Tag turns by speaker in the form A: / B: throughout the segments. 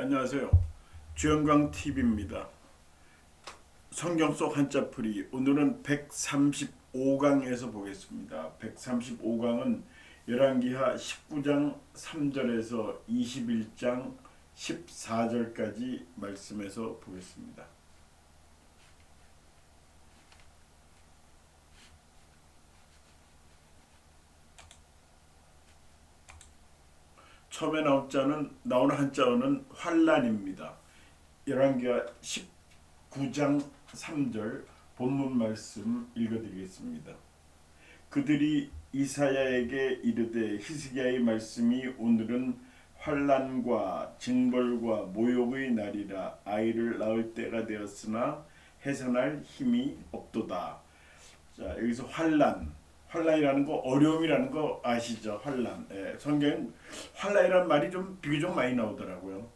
A: 안녕하세요. 주영광 TV입니다. 성경 속 한자풀이 오늘은 135강에서 보겠습니다. 135강은 열왕기하 19장 3절에서 21장 14절까지 말씀에서 보겠습니다. 처음에 나오는 한자어는 환란입니다. 열왕기하 19장 3절 본문 말씀 읽어드리겠습니다. 그들이 이사야에게 이르되 히스기야의 말씀이 오늘은 환란과 징벌과 모욕의 날이라 아이를 낳을 때가 되었으나 해산할 힘이 없도다. 자, 여기서 환란이라는 거, 어려움이라는 거 아시죠? 환란. 성경엔 환란이라는 말이 좀 비교적 많이 나오더라고요.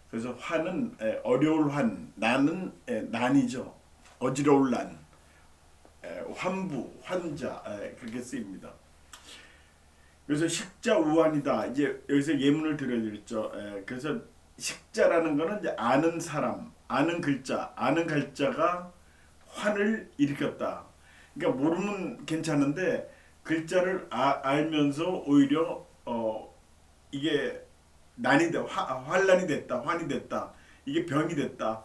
A: 그래서 환은 어려울 환, 난은 난이죠. 어지러울 난, 환부, 환자 그렇게 쓰입니다. 그래서 식자우환이다. 이제 여기서 예문을 드려드렸죠. 그래서 식자라는 거는 이제 아는 사람, 아는 글자가 환을 일으켰다. 그러니까 모르면 괜찮은데 글자를 알면서 오히려 이게 난이 돼, 환란이 됐다, 환이 됐다, 이게 병이 됐다.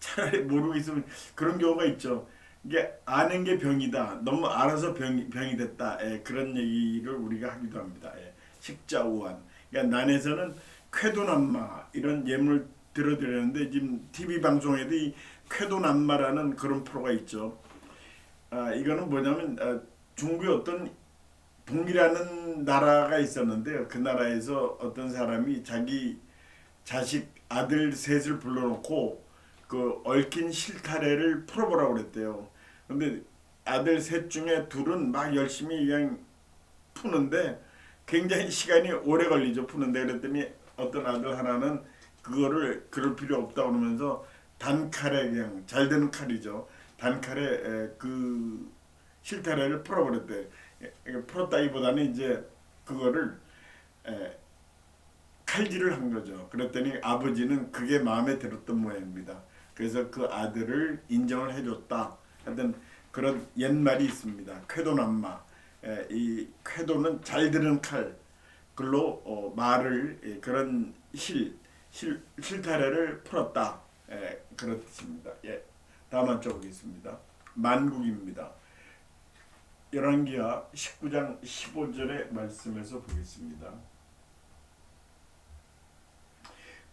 A: 차라리 모르고 있으면 그런 경우가 있죠. 이게 아는 게 병이다, 너무 알아서 병이 됐다. 그런 얘기를 우리가 하기도 합니다. 식자우환. 그러니까 난에서는 쾌도난마 이런 예문을 들어드렸는데 지금 TV 방송에도 이 쾌도난마라는 그런 프로가 있죠. 이거는 뭐냐면 중국의 어떤 동이라는 나라가 있었는데요. 그 나라에서 어떤 사람이 자기 자식 아들 셋을 불러놓고 그 얽힌 실타래를 풀어보라고 그랬대요. 근데 아들 셋 중에 둘은 막 열심히 그냥 푸는데 굉장히 시간이 오래 걸리죠. 푸는데 그랬더니 어떤 아들 하나는 그거를 그럴 필요 없다고 그러면서 단칼에 그냥 잘 되는 칼이죠. 단칼에 그 실타래를 풀어버렸대. 풀었다기보다는 이제 그거를 칼질을 한 거죠. 그랬더니 아버지는 그게 마음에 들었던 모양입니다. 그래서 그 아들을 인정을 해줬다. 하여튼 그런 옛말이 있습니다. 쾌도난마. 이 쾌도는 잘 드는 칼. 글로 말을 그런 실타래를 풀었다. 그런 뜻입니다. 다음 한자 보겠습니다. 만국입니다. 열왕기하 19장 15절의 말씀에서 보겠습니다.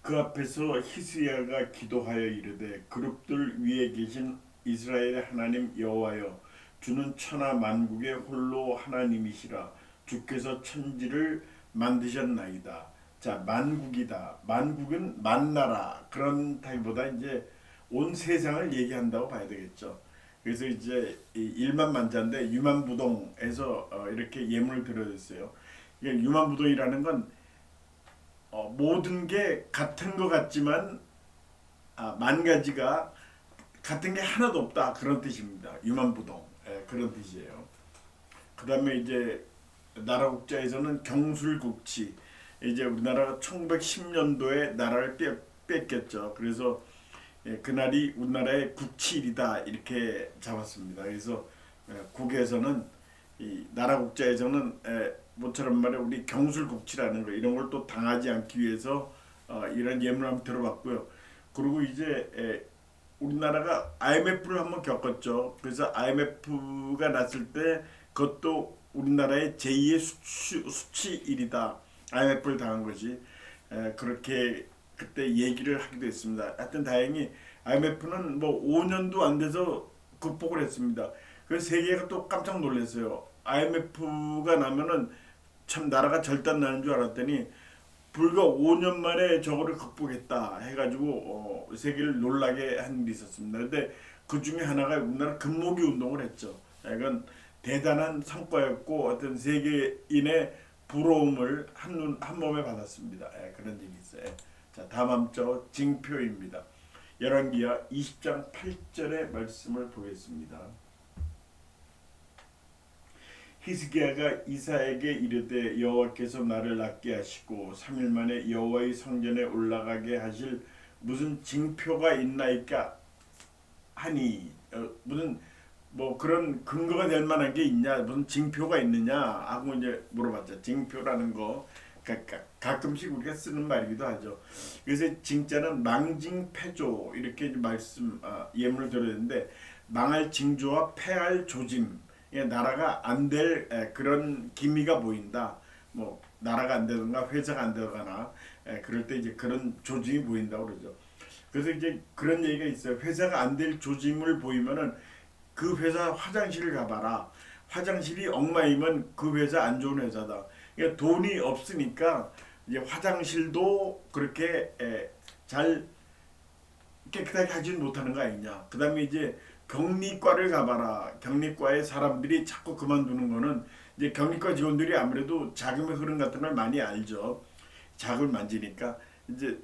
A: 그 앞에서 히스기야가 기도하여 이르되 그룹들 위에 계신 이스라엘의 하나님 여호와여, 주는 천하 만국의 홀로 하나님이시라. 주께서 천지를 만드셨나이다. 자, 만국이다. 만국은 만나라 그런 타입보다 이제 온 세상을 얘기한다고 봐야 되겠죠. 그래서 이제 일만만자인데 유만부동에서 이렇게 예문을 들어줬어요. 유만부동이라는 건 모든 게 같은 것 같지만 만 가지가 같은 게 하나도 없다, 그런 뜻입니다. 유만부동. 그런 뜻이에요. 그 다음에 이제 나라 국자에서는 경술국치. 이제 우리나라가 1910년도에 나라를 뺏겼죠. 그래서 그날이 우리나라의 국치일이다 이렇게 잡았습니다. 그래서 국에서는 이 나라 국자에서는 모처럼 말해 우리 경술국치라는 거, 이런 걸 또 당하지 않기 위해서 이런 예문을 한번 들어봤고요. 그리고 이제 우리나라가 IMF를 한번 겪었죠. 그래서 IMF가 났을 때 그것도 우리나라의 제2의 수치일이다. IMF를 당한 것이 그렇게 그때 얘기를 하기도 했습니다. 하여튼 다행히 IMF는 뭐 5년도 안 돼서 극복을 했습니다. 그래서 세계가 또 깜짝 놀랐어요. IMF가 나면은 참 나라가 절단나는 줄 알았더니 불과 5년 만에 저거를 극복했다 해가지고 세계를 놀라게 한 일이 있었습니다. 근데 그 중에 하나가 우리나라 금모기 운동을 했죠. 이건 대단한 성과였고 어떤 세계인의 부러움을 한 몸에 받았습니다. 그런 일이 있어요. 자, 다음 함자 징표입니다. 열왕기하 20장 8절의 말씀을 보겠습니다. 히스기야가 이사에게 이르되 여호와께서 나를 낫게 하시고 3일 만에 여호와의 성전에 올라가게 하실 무슨 징표가 있나이까 하니 무슨 뭐 그런 근거가 될 만한 게 있냐 무슨 징표가 있느냐 하고 이제 물어봤죠. 징표라는 거 가끔씩 우리가 쓰는 말이기도 하죠. 그래서 징자는 망징패조 이렇게 말씀 예문을 들었는데 망할 징조와 패할 조짐 나라가 안 될 그런 기미가 보인다. 뭐 나라가 안 되거나 회사가 안 되거나 그럴 때 이제 그런 조짐이 보인다고 그러죠. 그래서 이제 그런 얘기가 있어요. 회사가 안 될 조짐을 보이면은 그 회사 화장실을 가봐라. 화장실이 엉망이면 그 회사 안 좋은 회사다. 그러니까 돈이 없으니까 이제 화장실도 그렇게 잘 깨끗하게 하지는 못하는 거 아니냐. 그 다음에 이제 격리과를 가봐라. 격리과에 사람들이 자꾸 그만두는 거는 이제 격리과 직원들이 아무래도 자금의 흐름 같은 걸 많이 알죠. 자금을 만지니까 이제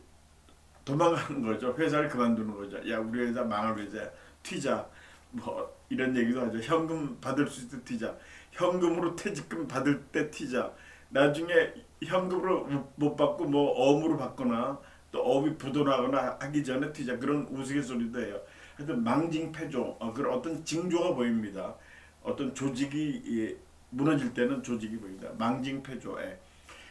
A: 도망가는 거죠. 회사를 그만두는 거죠. 야 우리 회사 망할 회사야. 튀자. 뭐 이런 얘기도 하죠. 현금 받을 수 있을 때 튀자. 현금으로 퇴직금 받을 때 튀자. 나중에 현금으로 못 받고 뭐 어음으로 받거나 또 어음이 부도나거나 하기 전에 튀자. 그런 우스갯소리도 해요. 하여튼 망징패조 그런 어떤 징조가 보입니다. 어떤 조직이 무너질 때는 조직이 보입니다. 망징패조에.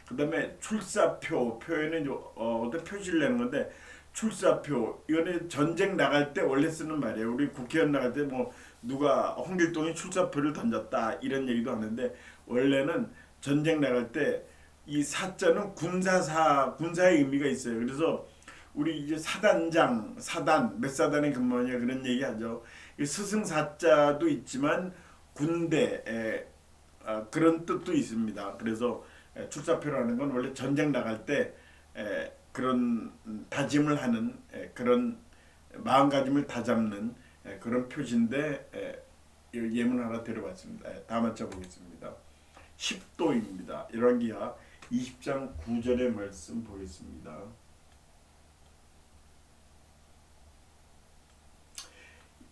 A: 그다음에 출사표 표에는 어떤 표시를 내는 건데 출사표 이거는 전쟁 나갈 때 원래 쓰는 말이에요. 우리 국회의원 나갈 때 뭐 누가 홍길동이 출사표를 던졌다 이런 얘기도 하는데 원래는 전쟁 나갈 때 이 사자는 군사의 의미가 있어요. 그래서 우리 이제 사단장 사단 몇 사단에 근무하냐 그런 얘기하죠. 이 스승 사자도 있지만 군대 그런 뜻도 있습니다. 그래서 출사표라는 건 원래 전쟁 나갈 때 그런 다짐을 하는 그런 마음가짐을 다잡는 그런 표시인데 예문 하나 드려봤습니다. 다 맞춰보겠습니다. 10도입니다. 열왕기하 20장 9절의 말씀 보겠습니다.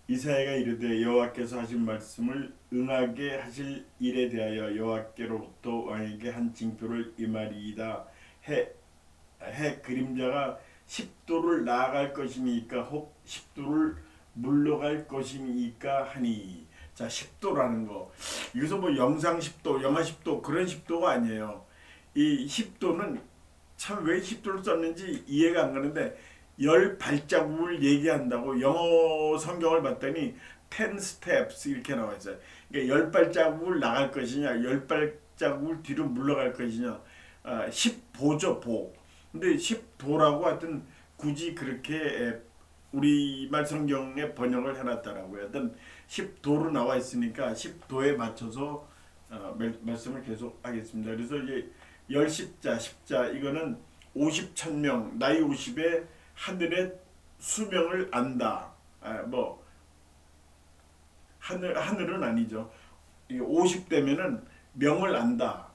A: 이사야가 이르되 여호와께서 하신 말씀을 응하게 하실 일에 대하여 여호와께로부터 왕에게 한 징표를 이말이이다. 해 그림자가 10도를 나아갈 것이니까 혹 10도를 물러갈 것이니까 하니. 자 10도라는 거 여기서 뭐 영상 10도 영하 10도 그런 10도가 아니에요. 이 10도는 참 왜 10도를 썼는지 이해가 안 가는데 열 발자국을 얘기한다고 영어 성경을 봤더니 10 steps 이렇게 나와 있어요. 그러니까 열 발자국을 나갈 것이냐 열 발자국을 뒤로 물러갈 것이냐 10보죠 보. 근데 10도라고 하여튼 굳이 그렇게 우리말 성경에 번역을 해놨더라고요. 하여튼 10도로 나와 있으니까 10도에 맞춰서 말씀을 계속 하겠습니다. 그래서 이제 열십자 십자 이거는 50천명 나이 50에 하늘의 수명을 안다. 뭐 하늘은 아니죠. 50대면은 명을 안다.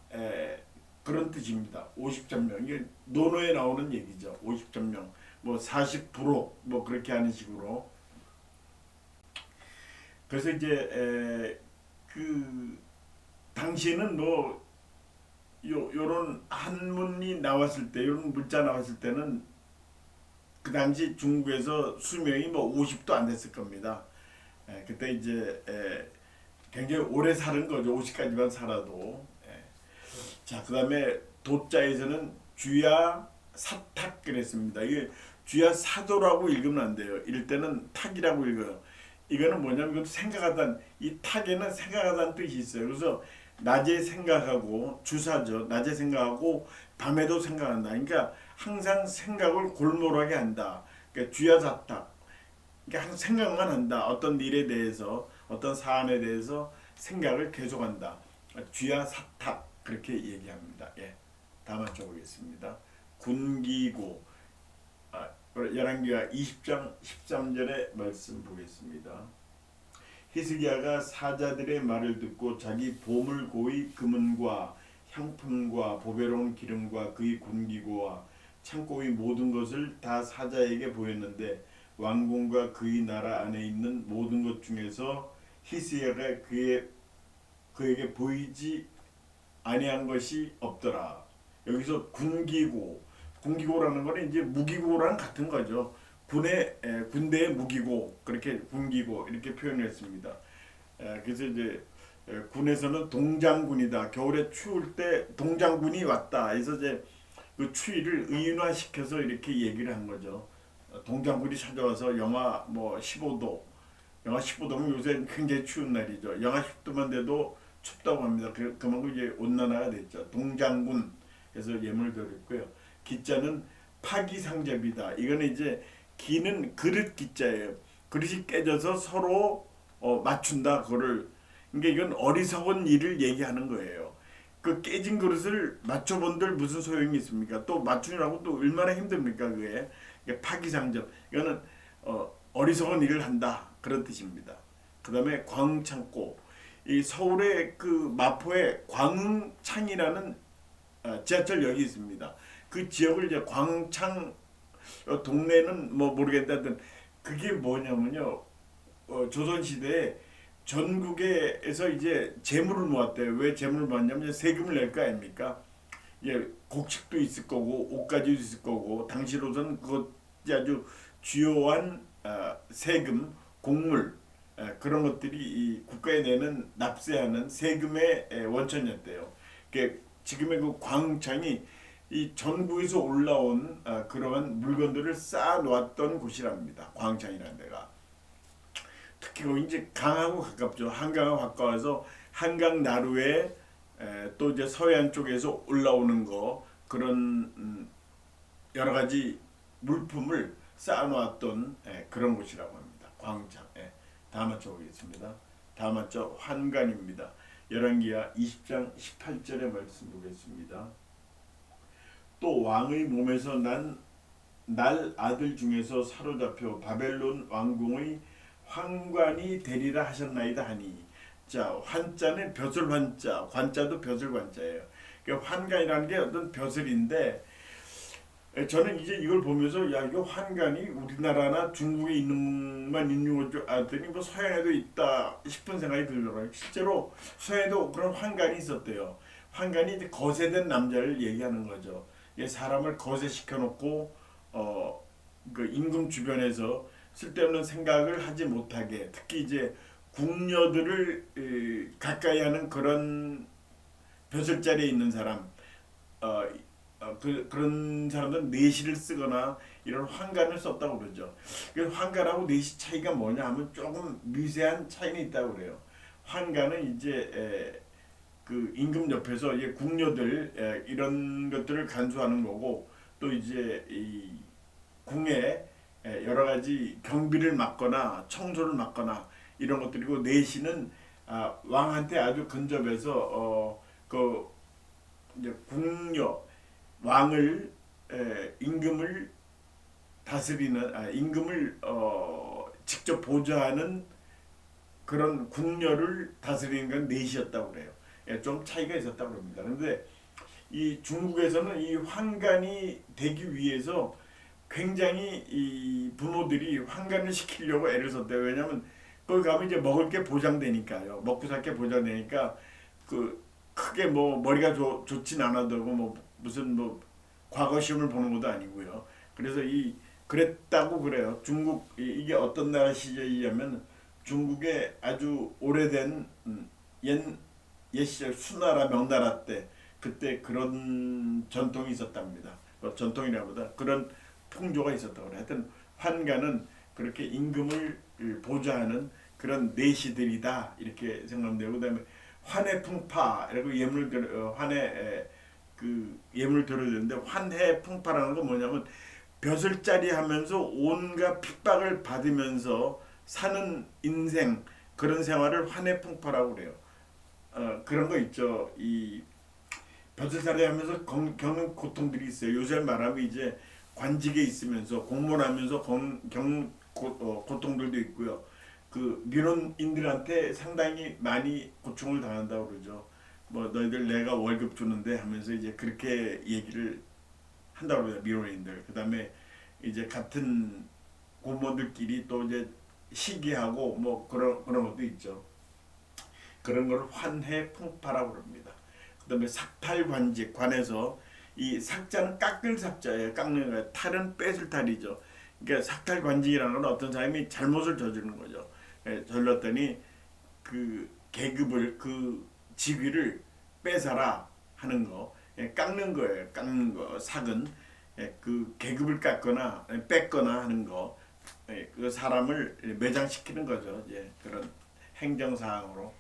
A: 그런 뜻입니다. 50천명 이게 논어에 나오는 얘기죠. 50천명 뭐 40%뭐 그렇게 하는 식으로. 그래서 이제 그 당시에는 뭐 요런 한문이 나왔을 때 요런 문자 나왔을 때는 그 당시 중국에서 수명이 뭐 50도 안 됐을 겁니다. 그때 이제 굉장히 오래 사는 거죠. 50까지만 살아도. 자, 그 다음에 도자에서는 주야 사탁 그랬습니다. 이게 주야 사도라고 읽으면 안 돼요. 이럴 때는 탁이라고 읽어요. 이거는 뭐냐면 이것도 생각하다는 이 탁에는 생각하다는 뜻이 있어요. 그래서 낮에 생각하고 주사죠. 낮에 생각하고 밤에도 생각한다. 그러니까 항상 생각을 골몰하게 한다. 그러니까 주야 사탁. 그러니까 항상 생각만 한다. 어떤 일에 대해서 어떤 사안에 대해서 생각을 계속한다. 주야 사탁 그렇게 얘기합니다. 다 맞춰보겠습니다. 군기고 열왕기하 20장 13절의 말씀 보겠습니다. 히스기야가 사자들의 말을 듣고 자기 보물고의 금은과 향품과 보배로운 기름과 그의 군기고와 창고의 모든 것을 다 사자에게 보였는데 왕궁과 그의 나라 안에 있는 모든 것 중에서 히스기야가 그 그에게 보이지 아니한 것이 없더라. 여기서 군기고라는 거는 이제 무기고랑 같은 거죠. 군대의 무기고, 그렇게 군기고 이렇게 표현했습니다. 그래서 이제 군에서는 동장군이다. 겨울에 추울 때 동장군이 왔다. 그래서 이제 그 추위를 의인화시켜서 이렇게 얘기를 한 거죠. 동장군이 찾아와서 영하 뭐 15도, 영하 15도면 요새 굉장히 추운 날이죠. 영하 10도만 돼도 춥다고 합니다. 그만큼 이제 온난화가 됐죠. 동장군, 그래서 예문을 드렸고요. 기자는 파기상접이다. 이거는 이제 기는 그릇 기자예요. 그릇이 깨져서 서로 맞춘다. 그거를, 그러니까 이건 어리석은 일을 얘기하는 거예요. 그 깨진 그릇을 맞춰본들 무슨 소용이 있습니까? 또 맞추느라고 또 얼마나 힘듭니까 그게? 그러니까 파기상접. 이거는 어리석은 일을 한다 그런 뜻입니다. 그 다음에 광흥창고. 이 서울의 그 마포에 광흥창이라는 지하철역이 있습니다. 그 지역을 이제 광흥창 동네는 뭐 모르겠다든, 그게 뭐냐면요. 조선시대에 전국에서 이제 재물을 모았대요. 왜 재물을 모았냐면 세금을 낼 거 아닙니까? 예, 곡식도 있을 거고 옷가지도 있을 거고, 당시로서는 그것이 아주 주요한 세금, 곡물, 그런 것들이 이 국가에 내는 납세하는 세금의 원천이었대요. 지금의 그 광창이 이 전국에서 올라온 그러한 물건들을 쌓아 놓았던 곳이랍니다. 광창이라는 데가. 특히 거기 이제 강하고 가깝죠. 한강하고 가까워서 한강 나루에 또 이제 서해안 쪽에서 올라오는 거, 그런 여러 가지 물품을 쌓아놓았던 그런 곳이라고 합니다. 광장. 다음 맞춰보겠습니다. 다음 맞춰 환관입니다. 열왕기하 20장 18절의 말씀 보겠습니다. 또 왕의 몸에서 난 날 아들 중에서 사로잡혀 바벨론 왕궁의 환관이 되리라 하셨나이다 하니. 자, 환자는 벼슬 환자, 관자도 벼슬 관자예요. 그러니까 환관이라는 게 어떤 벼슬인데, 저는 이제 이걸 보면서 야, 이거 환관이 우리나라나 중국에 있는만 있는 줄 알았더니 뭐 서양에도 있다 싶은 생각이 들더라고요. 실제로 서양에도 그런 환관이 있었대요. 환관이 이제 거세된 남자를 얘기하는 거죠. 사람을 거세시켜 놓고 그 임금 주변에서 쓸데없는 생각을 하지 못하게, 특히 이제 궁녀들을 가까이 하는 그런 벼슬자리에 있는 사람, 그런 사람들은 내시를 쓰거나 이런 환관을 썼다고 그러죠. 그 환관하고 내시 차이가 뭐냐 하면 조금 미세한 차이는 있다고 그래요. 환관은 이제 그 임금 옆에서 이제 궁녀들 이런 것들을 간수하는 거고, 또 이제 이 궁에 여러 가지 경비를 맡거나 청소를 맡거나 이런 것들이고, 내시는 왕한테 아주 근접해서 그 이제 궁녀, 왕을 임금을 다스리는, 임금을 직접 보좌하는 그런 궁녀를 다스리는 건 내시였다고 그래요. 좀 차이가 있었다고 합니다. 그런데 이 중국에서는 이 환관이 되기 위해서 굉장히 이 부모들이 환관을 시키려고 애를 썼대요. 왜냐하면 거기 가면 이제 먹을 게 보장되니까요. 먹고 살 게 보장되니까 그 크게 뭐 머리가 좋진 않아도 뭐 무슨 뭐 과거 시험을 보는 것도 아니고요. 그래서 그랬다고 그래요. 중국 이게 어떤 나라 시절이냐면 중국의 아주 오래된 옛 시절 수나라 명나라 때, 그때 그런 전통이 있었답니다. 전통이라보다 그런 풍조가 있었다고 그래요. 하여튼 환관은 그렇게 임금을 보좌하는 그런 내시들이다 이렇게 생각되고, 그다음에 환해풍파라고 예문을 들어야 되는데, 환해풍파라는 건 뭐냐면 벼슬자리 하면서 온갖 핍박을 받으면서 사는 인생, 그런 생활을 환해풍파라고 그래요. 그런 거 있죠. 이 벼슬자리 하면서 겪는 고통들이 있어요. 요새 말하면 이제 관직에 있으면서 공무원하면서 고통들도 있고요. 그 민원인들한테 상당히 많이 고충을 당한다고 그러죠. 뭐 너희들 내가 월급 주는데 하면서 이제 그렇게 얘기를 한다고 그래요. 민원인들. 그다음에 이제 같은 공무원들끼리 또 이제 시기하고 뭐 그런 것도 있죠. 그런 걸 환해 풍파라고 그럽니다. 그다음에 삭탈관직, 관에서 이 삭자는 깎을 삭자예요. 깎는 거예요. 탈은 뺏을 탈이죠. 그러니까 삭탈관직이라는 건 어떤 사람이 잘못을 저지르는 거죠. 저질렀더니 그 계급을, 그 직위를 뺏어라 하는 거, 깎는 거예요. 깎는 거, 삭은 그 계급을 깎거나 뺏거나 하는 거, 그 사람을 매장시키는 거죠. 그런 행정사항으로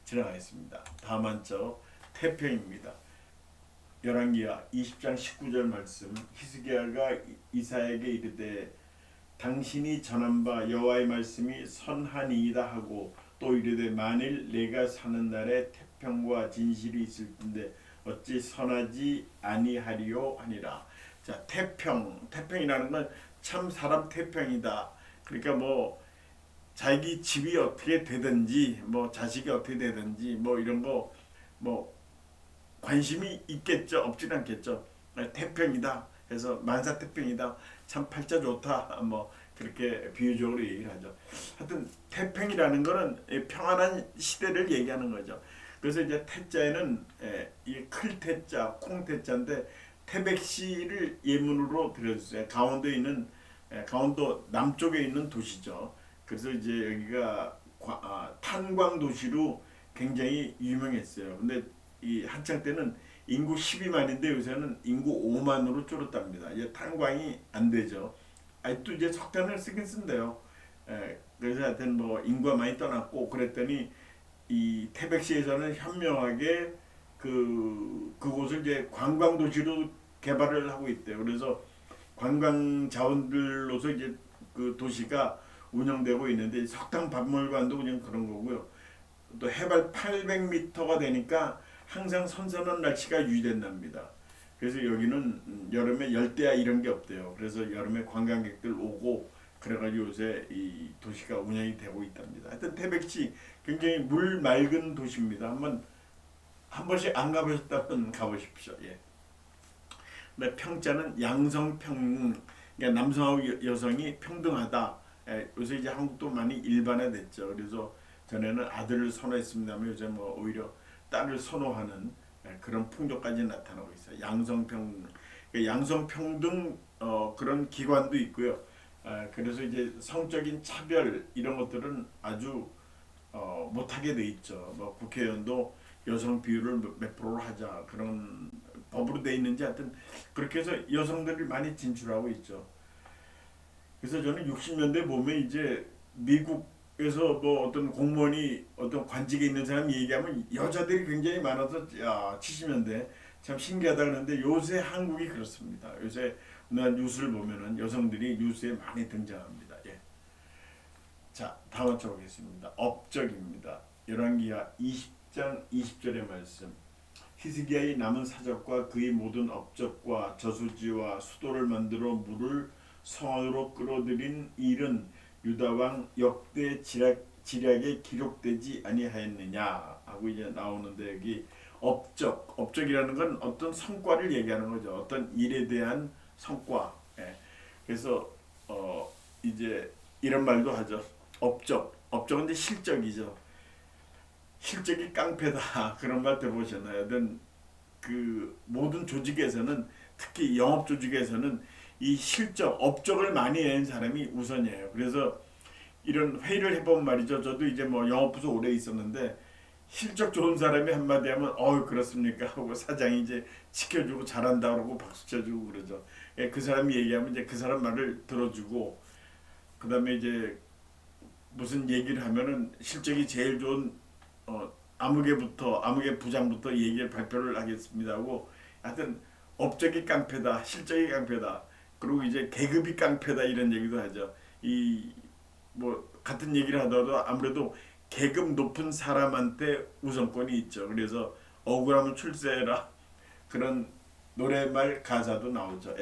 A: 지나가겠습니다. 다음 한쪽 태평입니다. 열왕기하 20장 19절 말씀. 히스기야가 이사야에게 이르되 당신이 전한 바 여호와의 말씀이 선하니이다 하고 또 이르되 만일 내가 사는 날에 태평과 진실이 있을 텐데 어찌 선하지 아니하리요 하니라. 자, 태평이라는 건 참 사람 태평이다. 그러니까 뭐 자기 집이 어떻게 되든지 뭐 자식이 어떻게 되든지 뭐 이런 거 뭐 관심이 있겠죠. 없진 않겠죠. 태평이다. 그래서 만사태평이다. 참 팔자 좋다. 뭐 그렇게 비유적으로 얘기를 하죠. 하여튼 태평이라는 거는 평안한 시대를 얘기하는 거죠. 그래서 이제 태자에는 이 클태자, 콩태자인데 태백시를 예문으로 들어주세요. 강원도 남쪽에 있는 도시죠. 그래서 이제 여기가 탄광 도시로 굉장히 유명했어요. 근데 이 한창 때는 인구 12만인데 요새는 인구 5만으로 줄었답니다. 이제 탄광이 안 되죠. 또 이제 석탄을 쓰긴 쓴대요. 그래서 하여튼 뭐 인구가 많이 떠났고 그랬더니 이 태백시에서는 현명하게 그곳을 이제 관광 도시로 개발을 하고 있대요. 그래서 관광 자원들로서 이제 그 도시가 운영되고 있는데 석탄 박물관도 그냥 그런 거고요. 또 해발 800m가 되니까 항상 선선한 날씨가 유지된답니다. 그래서 여기는 여름에 열대야 이런 게 없대요. 그래서 여름에 관광객들 오고 그래가지고 요새 이 도시가 운영이 되고 있답니다. 하여튼 태백시 굉장히 물 맑은 도시입니다. 한 번씩 안 가보셨다면 가보십시오. 근데 평자는 양성평, 그러니까 남성하고 여성이 평등하다. 요새 이제 한국도 많이 일반화됐죠. 그래서 전에는 아들을 선호했습니다만 요새 뭐 오히려 딸을 선호하는 그런 풍조까지 나타나고 있어요. 양성평, 그러니까 양성평등 그런 기관도 있고요. 그래서 이제 성적인 차별 이런 것들은 아주 못하게 돼 있죠. 뭐 국회의원도 여성 비율을 몇 프로로 하자 그런 법으로 돼 있는지 하여튼 그렇게 해서 여성들이 많이 진출하고 있죠. 그래서 저는 60년대 보면 이제 미국에서 뭐 어떤 공무원이 어떤 관직에 있는 사람이 얘기하면 여자들이 굉장히 많아서 야 70년대 참 신기하다 그러는데 요새 한국이 그렇습니다. 요새 우리나라 뉴스를 보면은 여성들이 뉴스에 많이 등장합니다. 자, 다음 주 보겠습니다. 업적입니다. 열왕기하 20장 20절의 말씀. 히스기야의 남은 사적과 그의 모든 업적과 저수지와 수도를 만들어 물을 성안으로 끌어들인 일은 유다 왕 역대 지략에 기록되지 아니하였느냐 하고 이제 나오는데 여기 업적이라는 건 어떤 성과를 얘기하는 거죠. 어떤 일에 대한 성과. 그래서 이제 이런 말도 하죠. 업적은 이제 실적이죠. 실적이 깡패다 그런 말 들어보셨나요? 그 모든 조직에서는 특히 영업 조직에서는 이 업적을 많이 낸 사람이 우선이에요. 그래서 이런 회의를 해본 말이죠. 저도 이제 뭐 영업부서 오래 있었는데 실적 좋은 사람이 한마디 하면 그렇습니까 하고 사장이 이제 지켜주고 잘한다 그러고 박수 쳐주고 그러죠. 그 사람이 얘기하면 이제 그 사람 말을 들어주고 그다음에 이제 무슨 얘기를 하면은 실적이 제일 좋은 아무개 부장부터 얘기를 발표를 하겠습니다 하고 하여튼 업적이 깡패다 실적이 깡패다 그리고 이제 계급이 깡패다 이런 얘기도 하죠. 이 뭐 같은 얘기를 하더라도 아무래도 계급 높은 사람한테 우선권이 있죠. 그래서 억울하면 출세해라 그런 노래말 가사도 나오죠.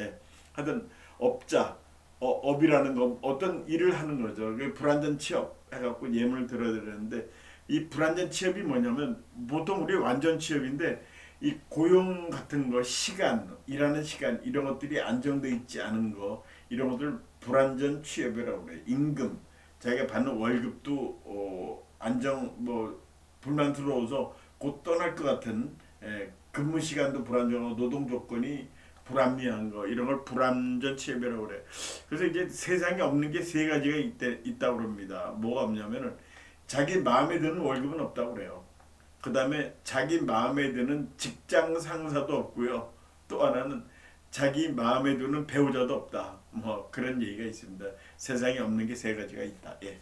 A: 하여튼 업이라는 건 어떤 일을 하는 거죠. 불완전 취업 해갖고 예문을 들어야 되는데 이 불완전 취업이 뭐냐면 보통 우리 완전 취업인데 이 고용 같은 거 일하는 시간 이런 것들이 안정돼 있지 않은 거 이런 것들 불완전 취업이라고 그래요. 임금 자기가 받는 월급도 안정 뭐 불만스러워서 곧 떠날 것 같은 근무 시간도 불안정하고 노동 조건이 불합리한 거 이런 걸 불완전 취업이라고 그래. 그래서 이제 세상에 없는 게 세 가지가 있다고 그럽니다. 뭐가 없냐면은 자기 마음에 드는 월급은 없다고 그래요. 그 다음에 자기 마음에 드는 직장 상사도 없고요. 또 하나는 자기 마음에 드는 배우자도 없다. 뭐 그런 얘기가 있습니다. 세상에 없는 게 세 가지가 있다. 예.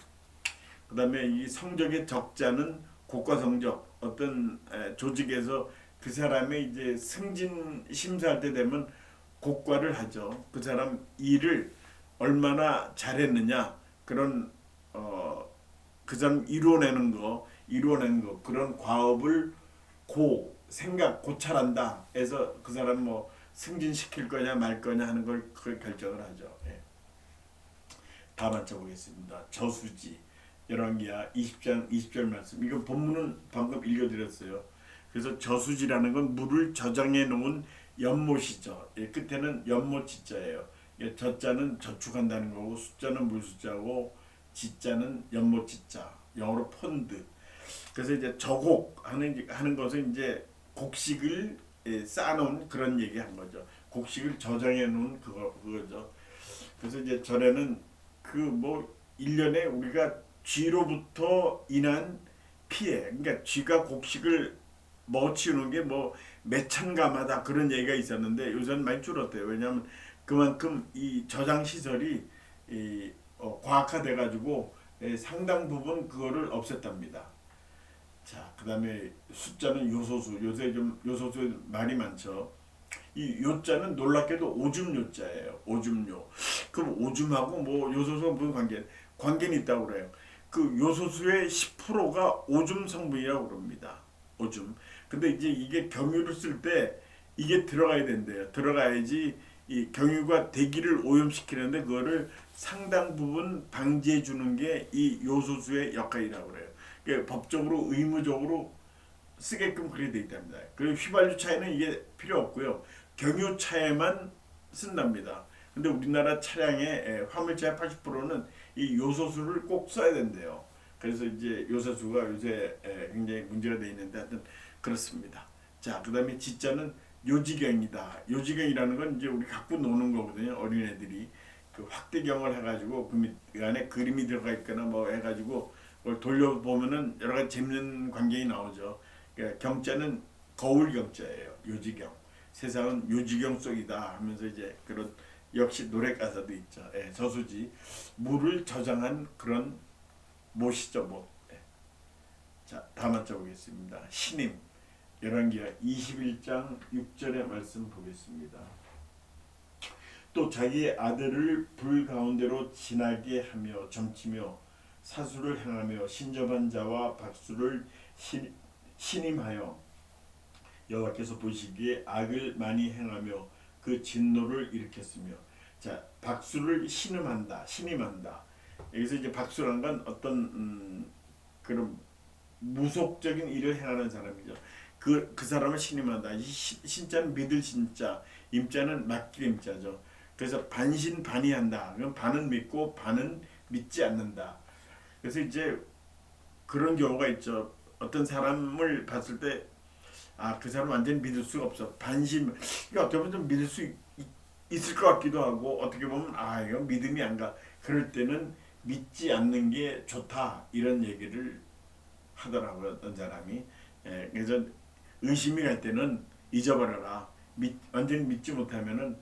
A: 그 다음에 이 성적의 적자는 고과 성적 어떤 조직에서 그 사람의 이제 승진 심사할 때 되면 고과를 하죠. 그 사람 일을 얼마나 잘했느냐 그런 그 사람 이루어내는 거 그런 과업을 고찰한다 해서 그 사람 뭐 승진시킬 거냐 말 거냐 하는 걸 그걸 결정을 하죠. 예. 다 맞춰보겠습니다. 저수지 열왕기하 20장 20절 말씀. 이건 본문은 방금 읽어드렸어요. 그래서 저수지라는 건 물을 저장해 놓은 연못이죠. 예, 끝에는 연못 지자예요. 예, 저자는 저축한다는 거고 숫자는 물숫자고 지자는 연못 지자. 영어로 펀드. 그래서 이제 저곡 하는 것은 이제 곡식을 쌓아놓은 그런 얘기한 거죠. 곡식을 저장해 놓은 그거죠. 그래서 이제 전에는 그 뭐 1년에 우리가 쥐로부터 인한 피해, 그러니까 쥐가 곡식을 먹어치우는 게 뭐 몇천 가마다 그런 얘기가 있었는데 요새는 많이 줄었대요. 왜냐하면 그만큼 이 저장 시설이 과학화돼 가지고 상당 부분 그거를 없앴답니다. 자, 그다음에 숫자는 요소수. 요새 좀 요소수 말이 많죠. 이 요자는 놀랍게도 오줌 요자예요. 오줌요. 그럼 오줌하고 뭐 요소수가 무슨 관계는 있다고 그래요. 그 요소수의 10%가 오줌 성분이라고 그럽니다. 오줌. 근데 이제 이게 경유를 쓸 때 이게 들어가야 된대요. 들어가야지 이 경유가 대기를 오염시키는데 그거를 상당 부분 방지해 주는 게 이 요소수의 역할이라고 그래요. 그러니까 법적으로 의무적으로 쓰게끔 그렇게 돼 있답니다. 그리고 휘발유 차에는 이게 필요 없고요. 경유차에만 쓴답니다. 근데 우리나라 차량의 화물차의 80%는 이 요소수를 꼭 써야 된대요. 그래서 이제 요소수가 요새 굉장히 문제가 돼 있는데 하여튼 그렇습니다. 자, 그다음에 지자는 요지경이다. 요지경이라는 건 이제 우리 갖고 노는 거거든요. 어린애들이 그 확대경을 해가지고 그 안에 그림이 들어가 있거나 뭐 해가지고 그걸 돌려보면은 여러 가지 재밌는 광경이 나오죠. 그러니까 경자는 거울 경자예요. 요지경. 세상은 요지경 속이다 하면서 이제 그런 역시 노래 가사도 있죠. 예, 저수지 물을 저장한 그런 못이죠. 못. 예. 자, 다 맞춰보겠습니다. 신임 열왕기하 21장 6절의 말씀 보겠습니다. 또 자기의 아들을 불 가운데로 지나게 하며 점치며 사수를 행하며 신접한 자와 박수를 신임하여 여호와께서 보시기에 악을 많이 행하며 그 진노를 일으켰으며. 자, 박수를 신임한다. 여기서 이제 박수라는 건 어떤 그런 무속적인 일을 행하는 사람이죠. 그 사람을 신임한다. 이 신자는 믿을 신자, 임자는 맡길 임자죠. 그래서 반신반의한다. 그럼 반은 믿고 반은 믿지 않는다. 그래서 이제 그런 경우가 있죠. 어떤 사람을 봤을 때 그 사람 완전히 믿을 수가 없어. 이거 어떻게 보면 좀 믿을 수 있을 것 같기도 하고 어떻게 보면 이거 믿음이 안 가. 그럴 때는 믿지 않는 게 좋다 이런 얘기를 하더라고요. 어떤 사람이. 그래서 의심이 갈 때는 잊어버려라. 완전히 믿지 못하면은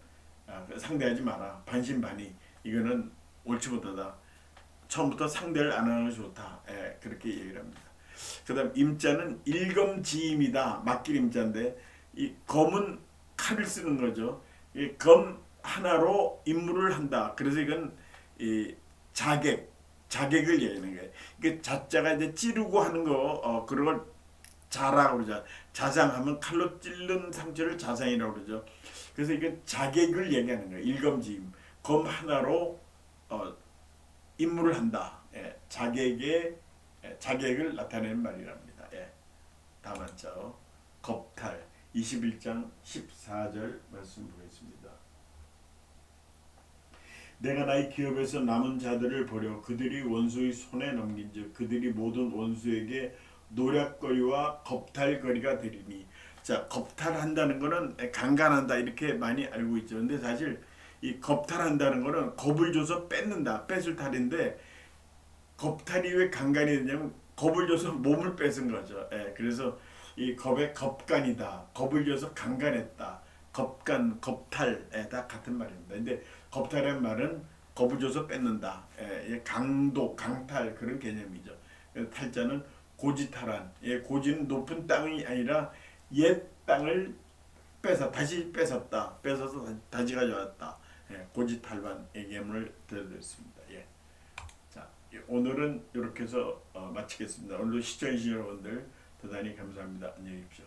A: 상대하지 마라. 반신반의. 이거는 옳지 못하다. 처음부터 상대를 안 하는 게 좋다. 그렇게 얘기를 합니다. 그 다음 임자는 일검지임이다. 맡길 임자인데 이 검은 칼을 쓰는 거죠. 이 검 하나로 임무를 한다. 그래서 이건 이 자객을 얘기하는 거예요. 이게 자자가 이제 찌르고 하는 거 그런 걸 자라고 그러죠. 자상하면 칼로 찔른 상처를 자상이라고 그러죠. 그래서 이게 자객을 얘기하는 거예요. 일검지임. 검 하나로 임무를 한다. 자객을 나타내는 말이랍니다. 다 맞죠? 겁탈 21장 14절 말씀 보겠습니다. 내가 나의 기업에서 남은 자들을 버려 그들이 원수의 손에 넘긴즉 그들이 모든 원수에게 노략거리와 겁탈거리가 되리니. 자, 겁탈한다는 거는 강간한다 이렇게 많이 알고 있죠. 근데 사실 이 겁탈한다는 거는 겁을 줘서 뺏는다, 뺏을 탈인데, 겁탈이 왜 강간이 되냐면 겁을 줘서 몸을 뺏은 거죠. 예, 그래서 이 겁의 겁간이다, 겁을 줘서 강간했다, 겁간, 겁탈, 예, 다 같은 말입니다. 근데 겁탈이라는 말은 겁을 줘서 뺏는다, 예, 강도, 강탈 그런 개념이죠. 그래서 탈자는 고지탈한, 예, 고지는 높은 땅이 아니라 옛 땅을 다시 뺏었다, 뺏어서 다시 가져왔다. 예, 고지탈반의 예문을 들어드렸습니다. 예. 자, 오늘은 이렇게 해서 마치겠습니다. 오늘도 시청해주신 여러분들 대단히 감사합니다. 안녕히 계십시오.